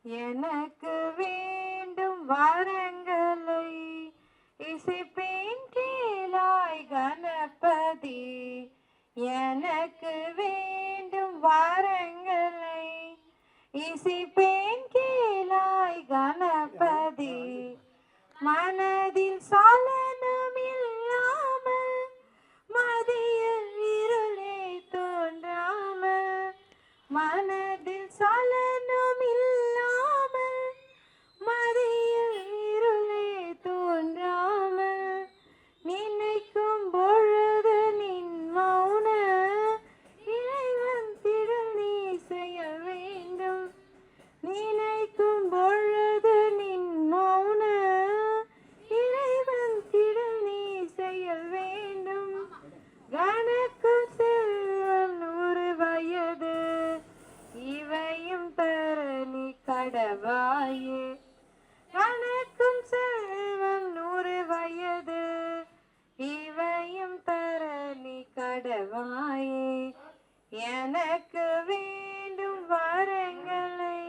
எனக்கு வேண்டும் வரங்களை இசைப்பேன் கேளாய் கணபதி. எனக்கு வேண்டும் வரங்களை இசைப்பேன் கேளாய் கணபதி. மனதில் சலனம் இல்லாமல் மதியில் இருளே தோன்றாமல், மனதில் சலனம் இல்லாமல் மதியில் இருளே தோன்றாமல், நினைக்கும் பொழுது நின் மௌன இறைவன் திடல் நீ செய்ய வேண்டும். நினைக்கும் பொழுது நின் மௌன இறைவன் திடல் நீ செய்ய வேண்டும். கணக்கும் செல்வம் 100 வயது இவையும் தர நீ கடவாயே. கணக்கும் செல்வம் 100 வயது இவையும் தர நீ கடவாயே. எனக்கு வேண்டும் வரங்களை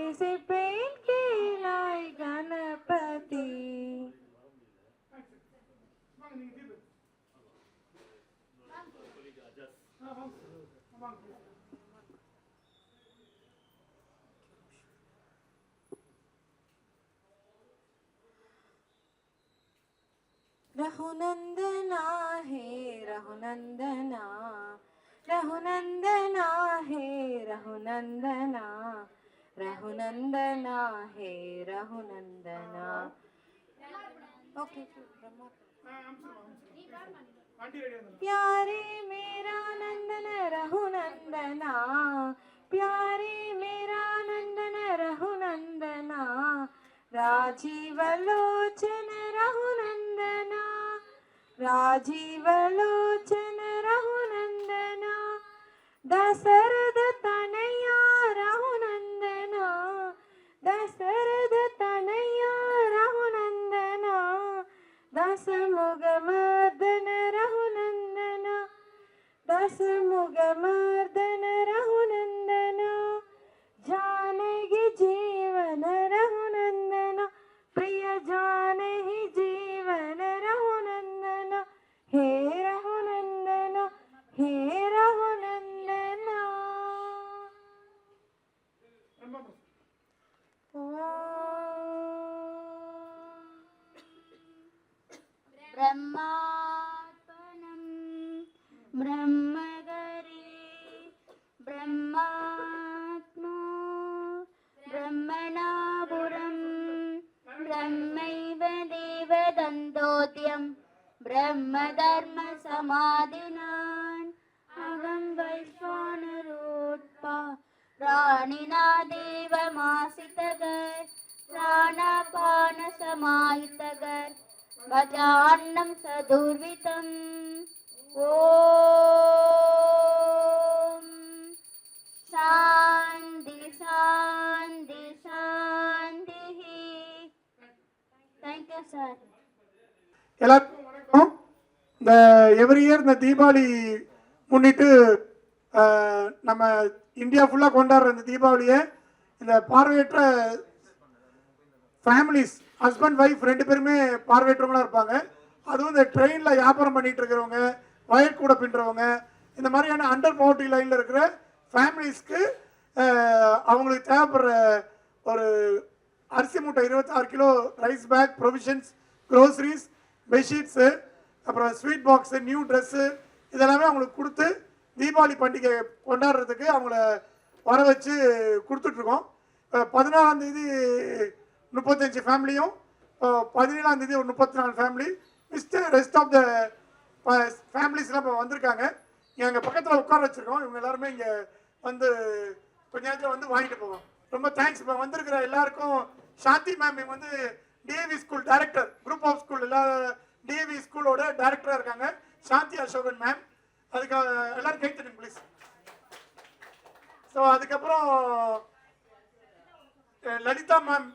இசைப்பேன் கேளாய் கணபதி. रघुनंदना हे रघुनंदना, रघुनंदना हे रघुनंदना, रघुनंदना हे रघुनंदना. ओके प्यारे मेरा नंदन रघुनंदना, प्यारे मेरा नंदन रघुनंदना, राजीव लोचन रघुनंदना, राजीव लोचन रघुनंदना, दशरथ तनया रघुनंदना, दशरथ तनया रघुनंदना, दशमुख मर्दन रघुनंदना, दशमुख मर्दन रघुनंदना, जानकी जीवन रघुनंदना, प्रिय जानकी जीवन रघुनंदना, हे रघुनंदना हे रघुनंदना. ब्रह्मार्पणं ब्रह्मगरे ब्रह्मात्मा ब्रह्मणापुरं ब्रह्मैव देवदन्तोद्यं ब्रह्मधर्मसमाधिनान् अहं वैश्वानरोत्पा प्राणिना देवमासितगर प्राणापानसमाहितगर भजान्नं सदुर्वितम्. ओम शांति शांति शांति. Thank you sir. எல்லாருக்கும் வணக்கம். இந்த எவ்ரி இயர் இந்த தீபாவளி முன்னிட்டு நம்ம இந்தியா ஃபுல்லாக கொண்டாடுற இந்த தீபாவளியை இந்த பார்வையற்ற ஃபேமிலிஸ், ஹஸ்பண்ட் ஒய்ஃப் 2 பேருமே பார்வையற்றவங்களாக இருப்பாங்க. அதுவும் இந்த ட்ரெயினில் வியாபாரம் பண்ணிகிட்டு இருக்கிறவங்க, வயர் கூட பின்னுறவங்க, இந்த மாதிரியான அண்டர் பவர்ட்டி லைனில் இருக்கிற ஃபேமிலிஸ்க்கு அவங்களுக்கு தேவைப்படுற ஒரு அரிசி மூட்டை 26 kilo rice bag, provisions, groceries, bedsheets, அப்புறம் ஸ்வீட் பாக்ஸு, நியூ ட்ரெஸ்ஸு இதெல்லாமே அவங்களுக்கு கொடுத்து தீபாவளி பண்டிகை கொண்டாடுறதுக்கு அவங்கள வர வச்சு கொடுத்துட்ருக்கோம். 14ஆம் தேதி 35 ஃபேமிலியும், 17ஆம் தேதி ஒரு 34 ஃபேமிலி, ரெஸ்ட் ஆஃப் த ஃபேமிலிஸ்லாம் இப்போ வந்திருக்காங்க. எங்கள் பக்கத்தில் உட்கார வச்சுருக்கோம். இவங்க எல்லாருமே இங்கே வந்து கொஞ்ச நேரத்தில் வந்து வாங்கிட்டு போவோம். ரொம்ப தேங்க்ஸ். இப்போ வந்திருக்கிற எல்லாருக்கும் சாந்தி மேம், இவங்க வந்து DAV school director, group of school எல்லா டிஏவி ஸ்கூலோட டைரக்டராக இருக்காங்க, சாந்தி அசோகன் மேம். அதுக்கு எல்லாரும் கேட்குறேன் ப்ளீஸ். ஸோ அதுக்கப்புறம் லலிதா மேம்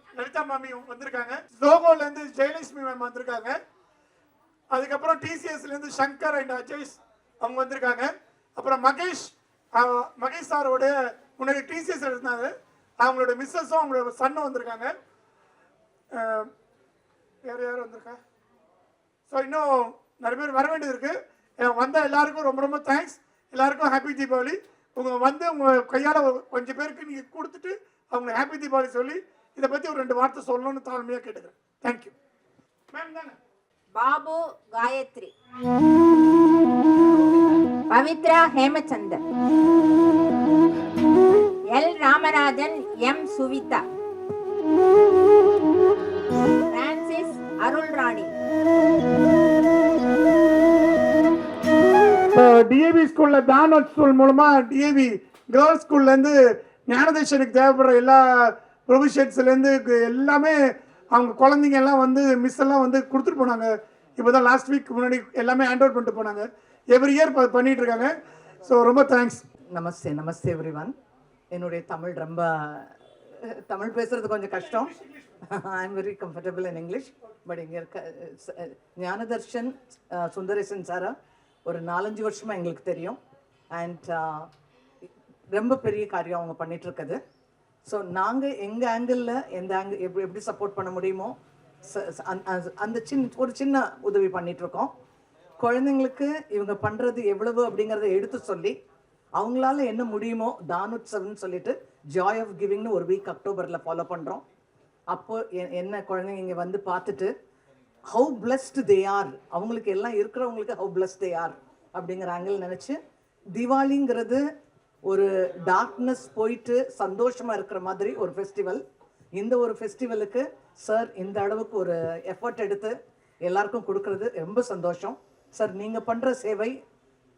வந்திருக்காங்க. ஜோகோலேருந்து ஜெயலட்சுமி மேம் வந்திருக்காங்க. அதுக்கப்புறம் டிசிஎஸ்லேருந்து சங்கர் அண்ட் அஜேஷ் அவங்க வந்திருக்காங்க. அப்புறம் மகேஷ் சாரோட முன்னாடி டிசிஎஸ் இருந்தாங்க, அவங்களோட மிஸ்ஸஸும் அவங்களோட சன்னும் வந்திருக்காங்க. வேறு யாரும் வந்திருக்கா? ஸோ இன்னும் நிறைய பேர் வர வேண்டியது இருக்குது. வந்த எல்லாருக்கும் ரொம்ப ரொம்ப தேங்க்ஸ். எல்லாருக்கும் ஹாப்பி தீபாவளி. உங்கள் வந்து உங்கள் கையால் கொஞ்சம் பேருக்கு நீங்கள் கொடுத்துட்டு அவங்களுக்கு ஹாப்பி தீபாவளி சொல்லி இதை பற்றி ஒரு 2 வார்த்தை சொல்லணும்னு தாழ்மையாக கேட்டுக்கிறேன். Thank you ma'am. தானே Babu Gayathri, Pavithra Hemachandar, L Ramarajan, M Suvitha, Francis Arulrani. DAV ஸ்கூல்ல தானோட் ஸ்கூல் மூலமா டிஏவி கேர்ள்ஸ் ஸ்கூல்லேருந்து ஞானதேஷனுக்கு தேவைப்படுற எல்லா ப்ரொவிஷன்ஸ்லேருந்து எல்லாமே அவங்க குழந்தைங்க எல்லாம் வந்து மிஸ் எல்லாம் வந்து கொடுத்துட்டு போனாங்க. இப்போ தான் லாஸ்ட் வீக் முன்னாடி எல்லாமே ஹேண்ட் அவுட் பண்ணிட்டு போனாங்க. எவ்ரி இயர் பண்ணிட்டு இருக்காங்க. ஸோ ரொம்ப தேங்க்ஸ். நமஸ்தே நமஸ்தே எவ்ரிவன். என்னுடைய ரொம்ப தமிழ் பேசுறது கொஞ்சம் கஷ்டம். I am very comfortable in English. But இங்கே இருக்க ஞானதர்ஷன் சுந்தரேசன் சாரா ஒரு 4-5 வருஷமாக எங்களுக்கு தெரியும். அண்ட் ரொம்ப பெரிய காரியம் அவங்க பண்ணிகிட்ருக்குது. ஸோ நாங்கள் எங்கள் ஆங்கிளில் எந்த ஆங்கிள் எப்படி சப்போர்ட் பண்ண முடியுமோ அந்த ஒரு சின்ன உதவி பண்ணிகிட்ருக்கோம். குழந்தைங்களுக்கு இவங்க பண்ணுறது எவ்வளவு அப்படிங்கிறத எடுத்து சொல்லி அவங்களால என்ன முடியுமோ தானோத்சவம்னு சொல்லிட்டு ஜாய் ஆஃப் கிவிங்னு ஒரு வீக் அக்டோபரில் ஃபாலோ பண்ணுறோம். அப்போது என்ன குழந்தைங்க இங்கே வந்து பார்த்துட்டு ஹவு பிளஸ்டு தே ஆர், அவங்களுக்கு எல்லாம் இருக்கிறவங்களுக்கு ஹவு பிளஸ்ட் தே ஆர் அப்படிங்கிற ஆங்கிள் நினச்சி தீபாவளிங்கிறது ஒரு டார்க்னஸ் போயிட்டு சந்தோஷமாக இருக்கிற மாதிரி ஒரு ஃபெஸ்டிவல். இந்த ஒரு ஃபெஸ்டிவலுக்கு சார் இந்த அளவுக்கு ஒரு எஃபர்ட் எடுத்து எல்லாருக்கும் கொடுக்கறது ரொம்ப சந்தோஷம். சார் நீங்கள் பண்ணுற சேவை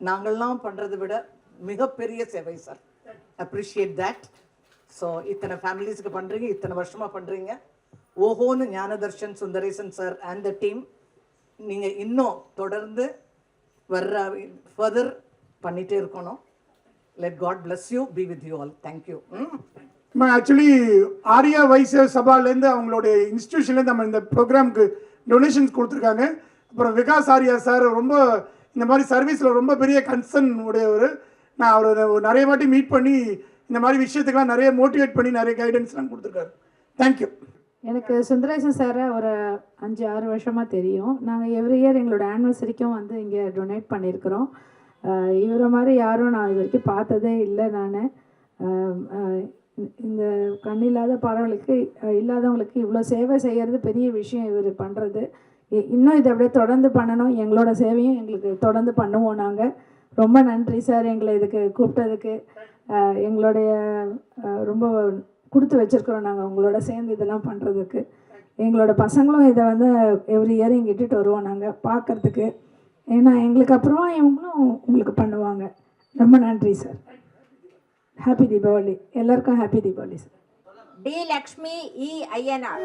நாங்கள்லாம் பண்ணுறதை விட மிகப்பெரிய சேவை சார். Appreciate that. ஸோ இத்தனை ஃபேமிலிஸுக்கு பண்ணுறீங்க, இத்தனை வருஷமாக பண்ணுறீங்க. ஓஹோன்னு Gnanadarshan Sundaresan sir and the team நீங்கள் இன்னும் தொடர்ந்து வர்ற ஃபர்தர் பண்ணிகிட்டே இருக்கணும். Let God bless you, be with you all. Thank you. Actually Arya Vysya சபாலேருந்து அவங்களுடைய இன்ஸ்டிடியூஷன்லேருந்து நம்ம இந்த ப்ரோக்ராமுக்கு டொனேஷன்ஸ் கொடுத்துருக்காங்க. அப்புறம் விகாஸ் ஆர்யா சார் ரொம்ப இந்த மாதிரி சர்வீஸில் ரொம்ப பெரிய கன்சர்ன் உடையவர். நான் அவரை நிறைய வாட்டி மீட் பண்ணி இந்த மாதிரி விஷயத்துக்கெல்லாம் நிறைய மோட்டிவேட் பண்ணி நிறைய கைடன்ஸ்லாம் கொடுத்துருக்காரு. தேங்க்யூ. எனக்கு சுந்தரேசன் சாரை ஒரு 5-6 வருஷமாக தெரியும். நாங்கள் எவ்ரி இயர் எங்களோட ஆனிவர்சரிக்கும் வந்து இங்கே டொனேட் பண்ணியிருக்கிறோம். இவரை மாதிரி யாரும் நான் இது வரைக்கும் பார்த்ததே இல்லை. நான் இந்த கண்ணில்லாத பறவைகளுக்கு இல்லாதவங்களுக்கு இவ்வளோ சேவை செய்கிறது பெரிய விஷயம் இவர் பண்ணுறது. இன்னும் இதை அப்படியே தொடர்ந்து பண்ணணும். எங்களோட சேவையும் எங்களுக்கு தொடர்ந்து பண்ணுவோம். நாங்கள் ரொம்ப நன்றி சார் எங்களை இதுக்கு கூப்பிட்டதுக்கு. எங்களுடைய ரொம்ப கொடுத்து வச்சுருக்குறோம் நாங்கள் உங்களோட சேர்ந்து இதெல்லாம் பண்ணுறதுக்கு. எங்களோட பசங்களும் இதை வந்து எவ்ரி இயர் இங்கே இட்டுட்டு வருவோம் நாங்கள் பார்க்குறதுக்கு. ஏன்னா எங்களுக்கு அப்புறமா இவங்களும் உங்களுக்கு பண்ணுவாங்க. ரொம்ப நன்றி சார். ஹாப்பி தீபாவளி. எல்லாருக்கும் happy Deepavali sir. D Lakshmi, E Ayyanar,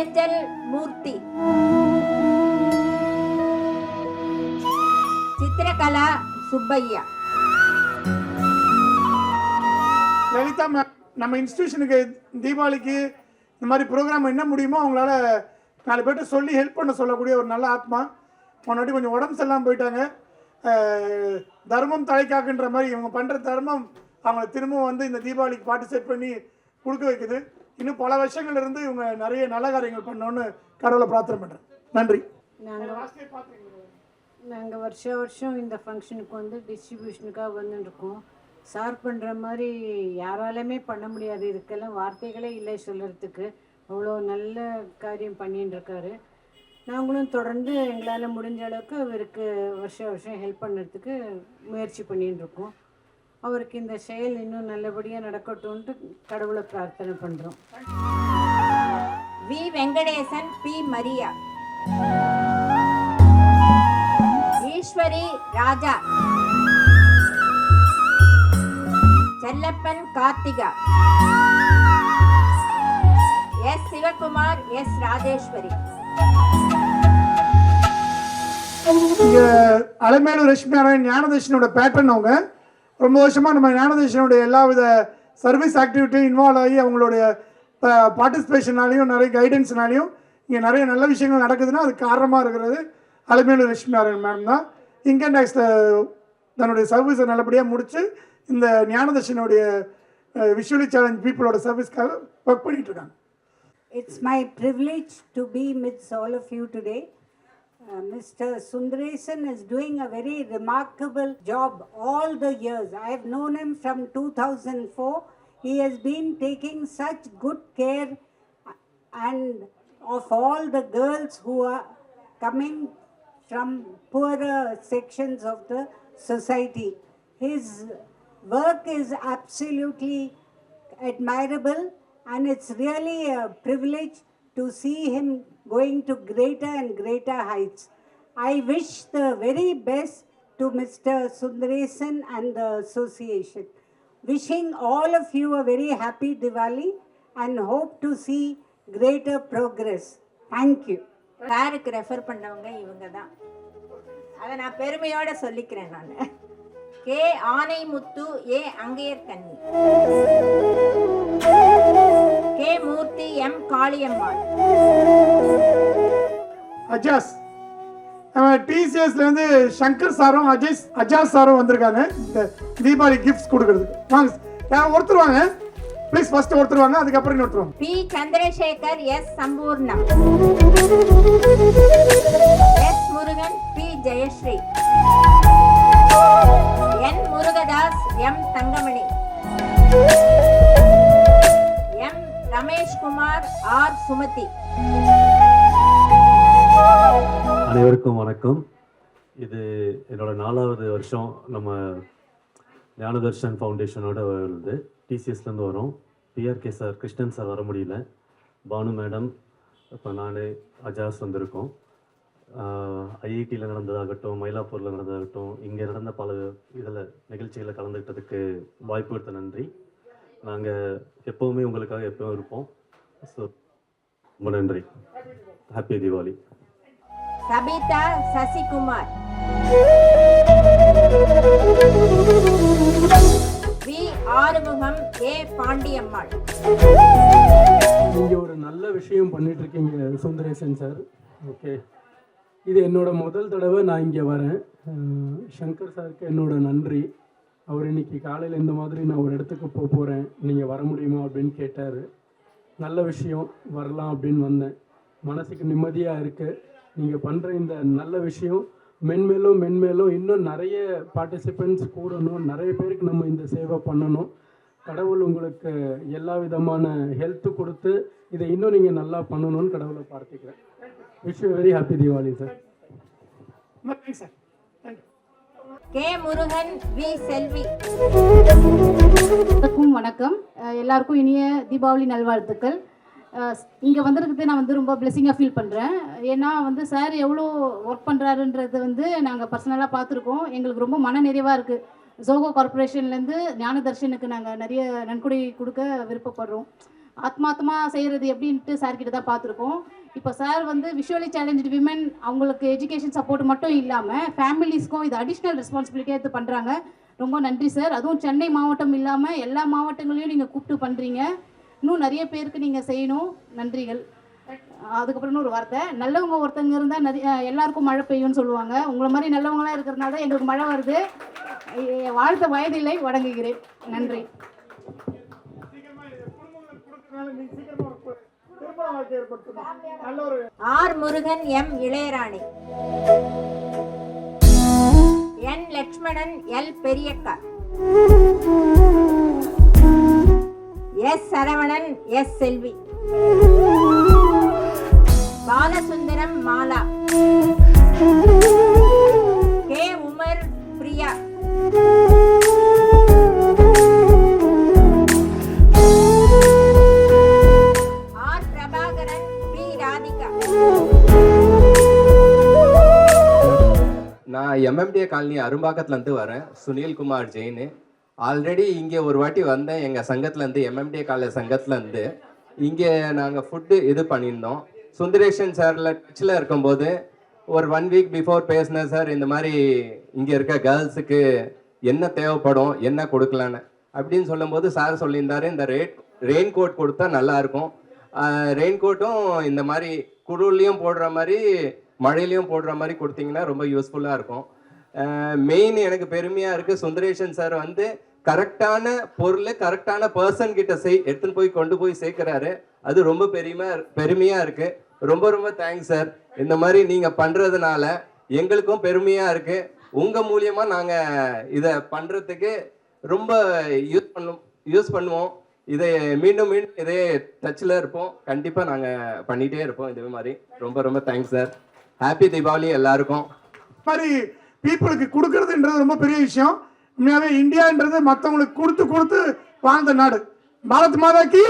angel Murthy, Chithrakala Subbaiah. Lalitha ma'am நம்ம இன்ஸ்டிடியூஷனுக்கு தீபாவளிக்கு இந்த மாதிரி ப்ரோக்ராம் என்ன முடியுமோ அவங்களால 4 பேர்கிட்ட சொல்லி ஹெல்ப் பண்ண சொல்லக்கூடிய ஒரு நல்ல ஆத்மா. முன்னாடி கொஞ்சம் உடம்பு சரியில்லாமல் போயிட்டாங்க. தர்மம் தலைக்காக்குன்ற மாதிரி இவங்க பண்ணுற தர்மம் அவங்களை திரும்பவும் வந்து இந்த தீபாவளிக்கு பார்ட்டிசிபேட் பண்ணி கொடுக்க வைக்குது. இன்னும் பல வருஷங்கள்ல இருந்து இவங்க நிறைய நல்ல காரியங்கள் பண்ணோன்னு கடவுளை பிரார்த்தனை பண்ணுறேன். நன்றி. நாங்கள் வருஷம் இந்த ஃபங்க்ஷனுக்கு வந்து டிஸ்ட்ரிபியூஷனுக்காக வந்துட்டுருக்கோம். சார் பண்ணுற மாதிரி யாராலுமே பண்ண முடியாது. இதுக்கெல்லாம் வார்த்தைகளே இல்லை சொல்கிறதுக்கு. அவ்வளோ நல்ல காரியம் பண்ணின்னு இருக்காரு. நாங்களும் தொடர்ந்து எங்களால் முடிஞ்ச அளவுக்கு அவருக்கு வருஷம் ஹெல்ப் பண்ணுறதுக்கு முயற்சி பண்ணின்னு இருக்கோம். அவருக்கு இந்த செயல் இன்னும் நல்லபடியாக நடக்கட்டும்ன்ட்டு கடவுளை பிரார்த்தனை பண்ணுறோம். V Venkatesan, P Maria, Eswari Raja, Chellappan Karthika, S Sivakumar, S Rajeswari. இங்கே அலமேலு ரஷ்மி ஞானதேஷனோட பேட்டர்ன். அவங்க ரொம்ப வருஷமாக நம்ம ஞானதேஷனுடைய எல்லா வித சர்வீஸ் ஆக்டிவிட்டியும் இன்வால்வ் ஆகி அவங்களுடைய பார்ட்டிசிபேஷனாலையும் நிறைய கைடன்ஸ்னாலையும் இங்கே நிறைய நல்ல விஷயங்கள் நடக்குதுன்னா அது காரணமாக இருக்கிறது அலமேலு ரஷ்மி மேடம் தான். இன்கம் டேக்ஸ் தன்னுடைய சர்வீஸை நல்லபடியாக முடித்து இந்த ஞானதர்ஷனுடைய விஷுவலி சேலஞ்ச் பீப்புளோட சர்வீஸ்க்காக ஒர்க் பண்ணிட்டு இருக்காங்க. It's my privilege to be amidst all of you today. Mr. Sundaresan is doing a very remarkable job all the years. I have known him from 2004. He has been taking such good care and of all the girls who are coming from poorer sections of the society. His work is absolutely admirable, and it's really a privilege to see him going to greater and greater heights. I wish the very best to Mr. Sundaresan and the association. Wishing all of you a very happy Diwali and hope to see greater progress. Thank you. சாருக்கு refer பண்ணவங்க இவங்க தான். அதை நான் பெருமையோட சொல்லிக்கிறேன். நான் K Anaimuthu, ஏ அங்கையர் கன்னி, K மூர்த்தி, M Kaliammal. Ajaz டிசிஎஸ்லேருந்து Shankar சாரும் அஜாஸ் சாரும் வந்திருக்காங்க இந்த தீபாவளி கிஃப்ட்ஸ் கொடுக்கறதுக்கு. வாங்க ஒருத்தர் வாங்க ப்ளீஸ், ஃபர்ஸ்ட் ஒருத்தர் வாங்க, அதுக்கப்புறம் இன்னொருத்தர் வாங்க. P Chandrasekar, S Sampoornam, S Murugan, P Jayashree, N Murugadas, M Thangamani, M Rameshkumar, R Sumathi. அனைவருக்கும் வணக்கம். இது என்னோட 4வது வருஷம் நம்ம ஞானதர்ஷன் ஃபவுண்டேஷனோட வருது. டிசிஎஸ்லேருந்து வரோம். பிஆர்கே சார், கிருஷ்ணன் சார் வர முடியல, பானு மேடம், இப்போ நான், அஜாஸ் வந்திருக்கோம். ஐஐடியில் நடந்ததாகட்டும், மயிலாப்பூரில் நடந்ததாகட்டும், இங்கே நடந்த பல இதில் நிகழ்ச்சிகளில் கலந்துக்கிட்டதுக்கு வாய்ப்பு கொடுத்த நன்றி. நாங்கள் எப்போவுமே உங்களுக்காக எப்பவும் இருப்போம். ஸோ ரொம்ப நன்றி. ஹாப்பி தீபாவளி. சபிதா சசிகுமார், வி ஆறுமுகம், ஏ பாண்டியம்மாள். நீங்கள் ஒரு நல்ல விஷயம் பண்ணிட்டு இருக்கீங்க சுந்தரேசன் சார். ஓகே, இது என்னோட முதல் தடவை நான் இங்கே வரேன். சங்கர் சாருக்கு என்னோட நன்றி. அவர் இன்னைக்கு காலையில் இந்த மாதிரி நான் ஒரு இடத்துக்கு போகிறேன், நீங்கள் வர முடியுமா அப்படின்னு கேட்டார். நல்ல விஷயம், வரலாம் அப்படின்னு வந்தேன். மனசுக்கு நிம்மதியாக இருக்குது. நீங்கள் பண்ணுற இந்த நல்ல விஷயம் மென்மேலும் மென்மேலும் இன்னும் நிறைய பார்ட்டிசிபெண்ட்ஸ் கூடணும், நிறைய பேருக்கு நம்ம இந்த சேவை பண்ணணும். கடவுள் உங்களுக்கு எல்லா விதமான ஹெல்த்து கொடுத்து இதை இன்னும் நீங்கள் நல்லா பண்ணணும்னு கடவுளை பார்த்துக்கிறேன். Wish you very happy Deepavali sir. K Murugan, V Selvi. வணக்கம். எல்லாருக்கும் இனிய தீபாவளி நல்வாழ்த்துக்கள். இங்கே வந்திருக்கிறது நான் ரொம்ப பிளெஸிங்காக ஃபீல் பண்ணுறேன். ஏன்னா சார் எவ்வளோ ஒர்க் பண்ணுறாருன்றது நாங்கள் பர்சனலாக பார்த்துருக்கோம். எங்களுக்கு ரொம்ப மன நிறைவாக இருக்குது. ஜோகோ கார்பரேஷன்லேருந்து ஞானதர்ஷனுக்கு நாங்கள் நிறைய நன்கொடை கொடுக்க விருப்பப்படுறோம். ஆத்மார்த்தமாக செய்கிறது எப்படின்ட்டு சார்கிட்ட தான் பார்த்துருக்கோம். இப்போ சார் விஷுவலி சேலஞ்சு விமன் அவங்களுக்கு எஜுகேஷன் சப்போர்ட் மட்டும் இல்லாமல் ஃபேமிலிஸ்க்கும் இது அடிஷ்னல் ரெஸ்பான்சிபிலிட்டியாக எடுத்து பண்ணுறாங்க. ரொம்ப நன்றி சார். அதுவும் சென்னை மாவட்டம் இல்லாமல் எல்லா மாவட்டங்களையும் நீங்கள் கூப்பிட்டு பண்ணுறீங்க. இன்னும் நிறைய பேருக்கு நீங்கள் செய்யணும். நன்றிகள். அதுக்கப்புறம் ஒரு வார்த்தை, நல்லவங்க ஒருத்தங்க இருந்தால் நிறைய எல்லாருக்கும் மழை பெய்யும்னு சொல்லுவாங்க. உங்களை மாதிரி நல்லவங்களாம் இருக்கிறதுனால தான் எங்களுக்கு மழை வருது. வாழ்த்த வயதில்லை, வணங்குகிறேன். நன்றி. R Murugan, M Ilayarani, N Lakshmanan, L Periyakka, S Saravanan, S Selvi, Balasundaram, Mala, K Umar, Priya, R Prabhakaran, P Radhika. நான் எம்எம்டிஏ காலனி அரும்பாக்கத்துலேருந்து வரேன். சுனில்குமார் ஜெயின். ஆல்ரெடி இங்கே ஒரு வாட்டி வந்தேன் எங்கள் சங்கத்துலேருந்து, எம்எம்டிஏ காலேஜ் சங்கத்துலேருந்து. இங்கே நாங்கள் ஃபுட்டு இது பண்ணியிருந்தோம். சுந்தரேஷன் சாரில் டச்சில் இருக்கும்போது ஒரு 1 வீக் பிஃபோர் பேசினேன் சார், இந்த மாதிரி இங்கே இருக்க கேர்ள்ஸுக்கு என்ன தேவைப்படும், என்ன கொடுக்கலான்னு அப்படின்னு சொல்லும்போது சார் சொல்லியிருந்தாரு, இந்த ரெயின் கோட் கொடுத்தா நல்லாயிருக்கும். ரெயின் கோட்டும் இந்த மாதிரி குளிர்லையும் போடுற மாதிரி மழையிலையும் போடுற மாதிரி கொடுத்தீங்கன்னா ரொம்ப யூஸ்ஃபுல்லாக இருக்கும். மெயின் எனக்கு பெருமையாக இருக்குது, சுந்தரேசன் சார் வந்து கரெக்டான பொருள் கரெக்டான பர்சன் கிட்ட எடுத்துன்னு போய் கொண்டு போய் சேர்க்குறாரு. அது ரொம்ப பெருமையாக இருக்குது. ரொம்ப ரொம்ப தேங்க்ஸ் சார். இந்த மாதிரி நீங்கள் பண்ணுறதுனால எங்களுக்கும் பெருமையாக இருக்குது. உங்கள் மூலியமாக நாங்கள் இதை பண்ணுறதுக்கு ரொம்ப யூஸ் பண்ணுவோம். இதை மீண்டும் இதே டச்சில் இருப்போம். கண்டிப்பாக நாங்கள் பண்ணிகிட்டே இருப்போம் இதே மாதிரி. ரொம்ப ரொம்ப தேங்க்ஸ் சார். ஹாப்பி தீபாவளி எல்லாருக்கும். மாதிரி பீப்புளுக்கு கொடுக்கறதுன்றது ரொம்ப பெரிய விஷயம். உண்மையாகவே இந்தியான்றது மற்றவங்களுக்கு கொடுத்து கொடுத்து வாழ்ந்த நாடு. பாரத் மாதாக்கு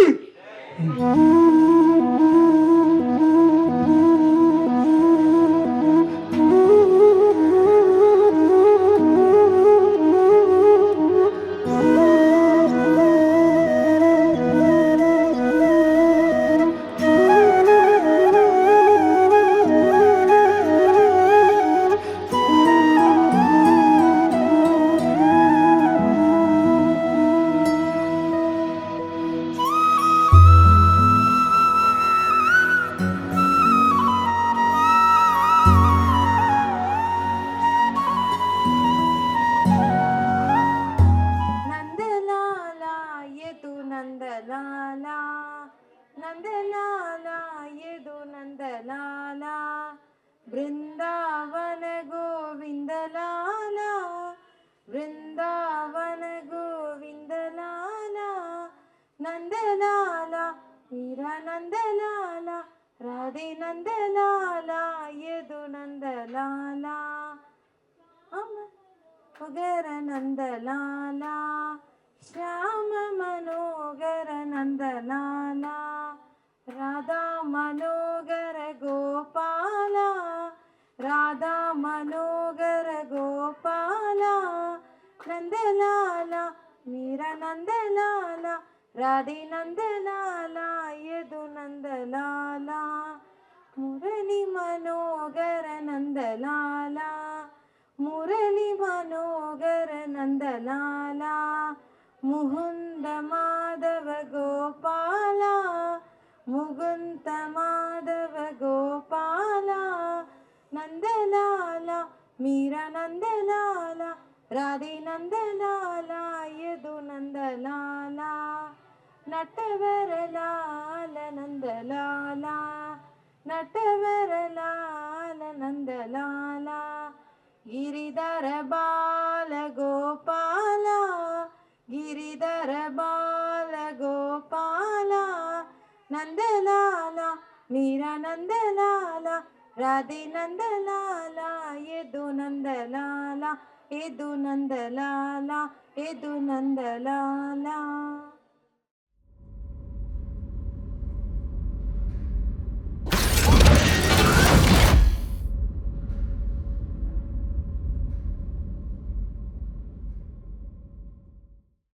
नंदलाला यदु नंदलाला वृंदावन गोविंद लाला वृंदावन गोविंद लाला नंदलाला मीरा नंदलाला राधे नंदलाला यदु नंदलाला मगर नंदलाला श्याम मनोगर नंदलाला राधा मनोगर गोपाला राधा मनोगर गोपाला नंदलाला मीरा नंदलाला राधे नंदलाला यदु नंदलाला मुरली मनोगर नंदलाला मुरली मनोगर नंदलाला मुकुंद माधव गोपाला मुकुंद माधव गोपाला नंदलाला मीरा नंदलाला राधे नंदलाला यदु नंदलाला नटवर लाल नंदलाला नटवर लाल नंदलाला गिरिधर बाल गोपाला गिरिधर बाल गोपाला नंदलाला मीरा नंदलाला राधे नंदलाला यदु नंदलाला यदु नंदलाला यदु नंदलाला